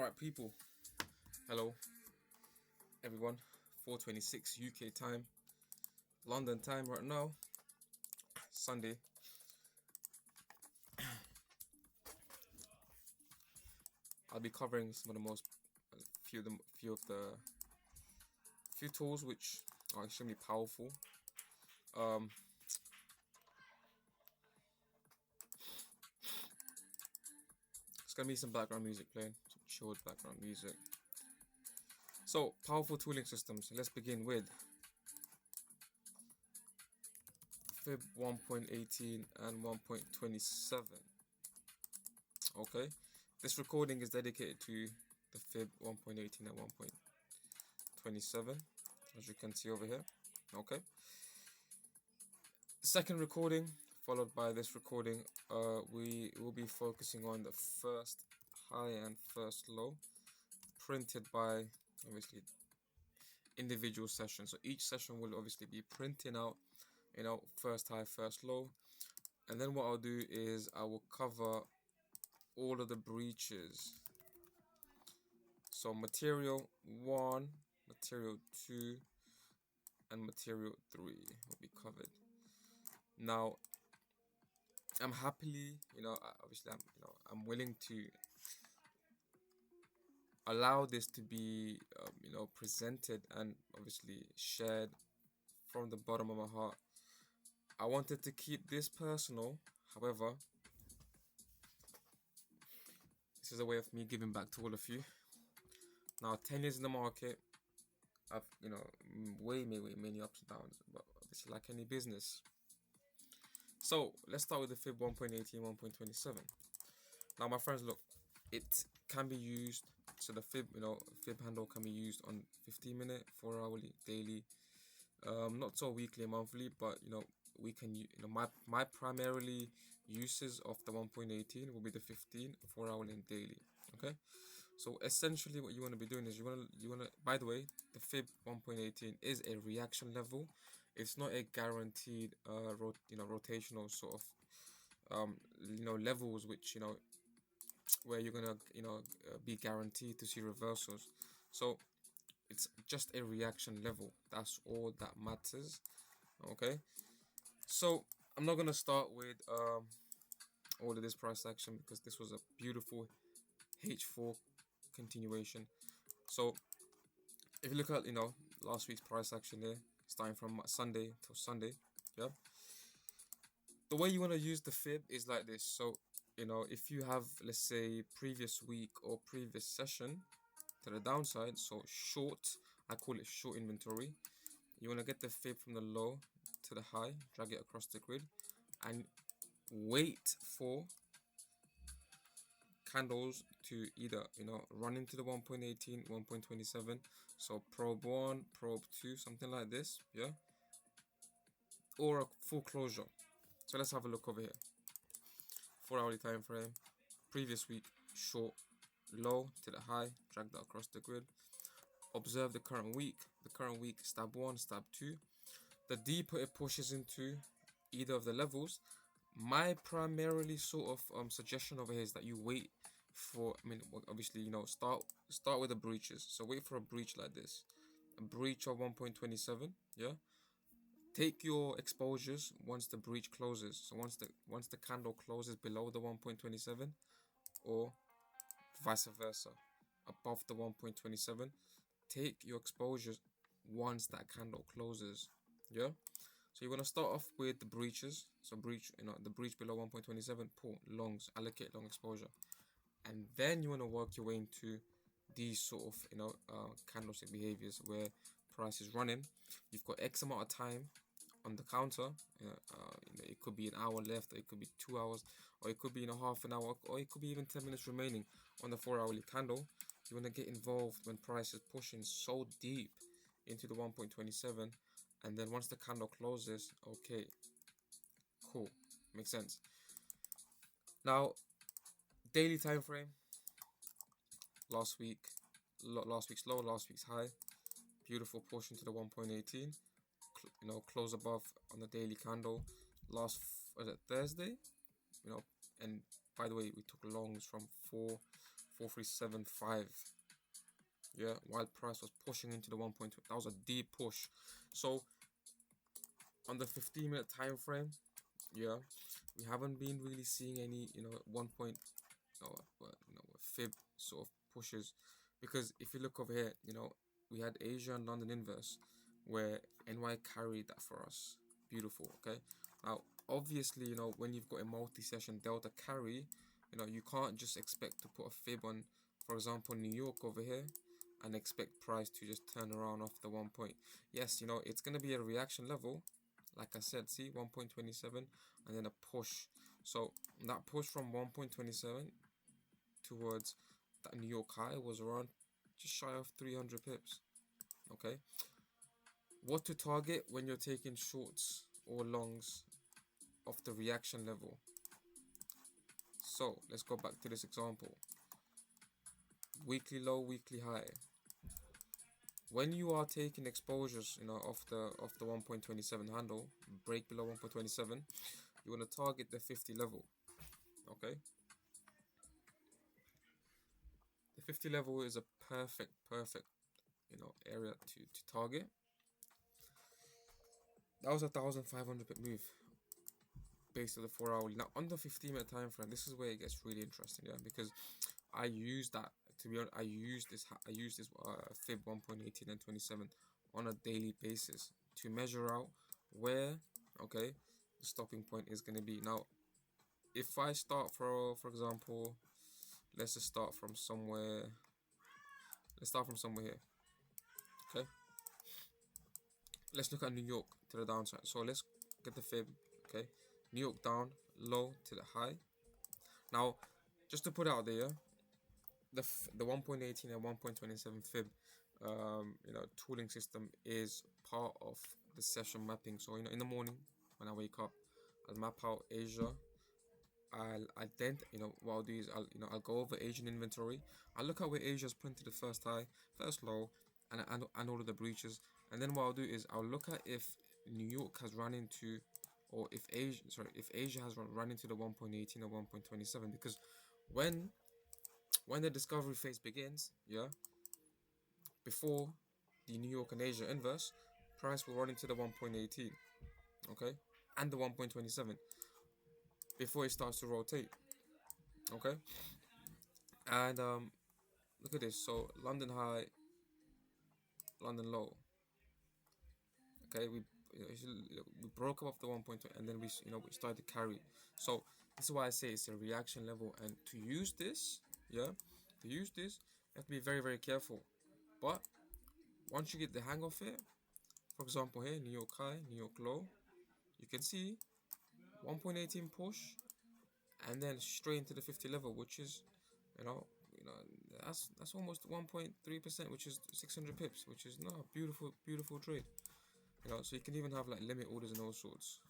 Alright, people. Hello, everyone. 4:26 UK time, London time right now, Sunday. I'll be covering some of the most, few tools which are extremely powerful. It's gonna be some background music playing, some chilled background music. So, powerful tooling systems. Let's begin with Fib 1.18 and 1.27. Okay, this recording is dedicated to the Fib 1.18 and 1.27, as you can see over here. Okay, second recording followed by this recording, we will be focusing on the first high and first low printed by obviously individual sessions. So each session will obviously be printing out, first high, first low, and then what I'll do is I will cover all of the breaches. So material 1, material 2, and material 3 will be covered. Now, I'm happily, obviously I'm willing to allow this to be, presented and obviously shared from the bottom of my heart. I wanted to keep this personal, however, this is a way of me giving back to all of you. Now, 10 years in the market, I've, way many ups and downs, but obviously like any business. So let's start with the Fib 1.18, 1.27. Now, my friends, look, it can be used. So the Fib, Fib handle can be used on 15-minute, 4-hourly, daily, not so weekly, monthly, but we can, my primarily uses of the 1.18 will be the 15, 4-hourly, and daily. Okay, so essentially what you want to be doing is you want to. By the way, the Fib 1.18 is a reaction level. It's not a guaranteed rotational sort of levels which where you're gonna be guaranteed to see reversals. So it's just a reaction level. That's all that matters. Okay, so I'm not gonna start with all of this price action because this was a beautiful H4 continuation. So if you look at last week's price action there, starting from Sunday till Sunday, yeah, the way you want to use the Fib is like this. So if you have, let's say, previous week or previous session to the downside, so short, I call it short inventory, you want to get the Fib from the low to the high, drag it across the grid, and wait for candles to either run into the 1.18, 1.27, so probe 1, probe 2, something like this, yeah, or a full closure. So let's have a look over here. 4-hourly time frame, previous week, short, low to the high, drag that across the grid. Observe the current week. The current week, stab 1, stab 2. The deeper it pushes into either of the levels, my primarily sort of suggestion over here is that you wait for, obviously, start with the breaches. So wait for a breach like this, a breach of 1.27, yeah. Take your exposures once the breach closes. So once the candle closes below the 1.27, or vice versa, above the 1.27, take your exposures once that candle closes, yeah. So you want to start off with the breaches. So breach, the breach below 1.27, pull longs, allocate long exposure, and then you want to work your way into these sort of candlestick behaviors where price is running. You've got X amount of time on the counter. It could be an hour left, or it could be 2 hours, or it could be half an hour, or it could be even 10 minutes remaining on the 4-hourly candle. You want to get involved when price is pushing so deep into the 1.27, and then once the candle closes, okay, cool, makes sense. Now, daily time frame. Last week's low, last week's high, beautiful portion to the 1.18, close above on the daily candle last Thursday, and by the way, we took longs from 4375. Yeah, while price was pushing into the 1.2. That was a deep push. So on the 15-minute time frame, yeah, we haven't been really seeing any, you know, 1 point, fib sort of pushes, because if you look over here, you know, we had Asia and London inverse where NY carried that for us. Beautiful. Okay, now obviously, you know, when you've got a multi-session delta carry, you know, you can't just expect to put a fib on, for example, New York over here and expect price to just turn around off the 1 point. Yes, you know, it's going to be a reaction level, like I said. See, 1.27 and then a push. So that push from 1.27 towards that New York high was around just shy of 300 pips. Okay, what to target when you're taking shorts or longs of the reaction level? So let's go back to this example. Weekly low, weekly high. When you are taking exposures, you know, off the 1.27 handle, break below 1.27, you want to target the 50 level. Okay, the 50 level is a perfect, you know, area to target. That was a 1,500 pip move based on the 4 hourly. Now on the 15-minute time frame, this is where it gets really interesting, yeah, because I use that, to be honest. I use this fib 1.18 and 27 on a daily basis to measure out where, okay, the stopping point is going to be. Now if I start, for example, let's just start from somewhere. Let's start from somewhere here. Okay, let's look at New York to the downside. So let's get the fib. Okay, New York down low to the high. Now just to put out there, the 1.18 and 1.27 fib, you know, tooling system is part of the session mapping. So, you know, in the morning when I wake up, I'll map out Asia. You know, what I'll do is I'll go over Asian inventory. I'll look at where Asia's printed the first high, first low, and all of the breaches. And then what I'll do is I'll look at if New York has run into, or if Asia has run into the 1.18 or 1.27, because when the discovery phase begins, yeah, before the New York and Asia inverse, price will run into the 1.18, okay, and the 1.27 before it starts to rotate, okay. And look at this. So London high, London low. Okay, we broke up the 1.2 and then we started to carry. So this is why I say it's a reaction level, and to use this, yeah, you have to be very careful. But once you get the hang of it, for example here, New York high, New York low, you can see 1.18 push and then straight into the 50 level, which is, you know, that's almost 1.3%, which is 600 pips, which is no beautiful trade. You know, so you can even have like limit orders and all sorts.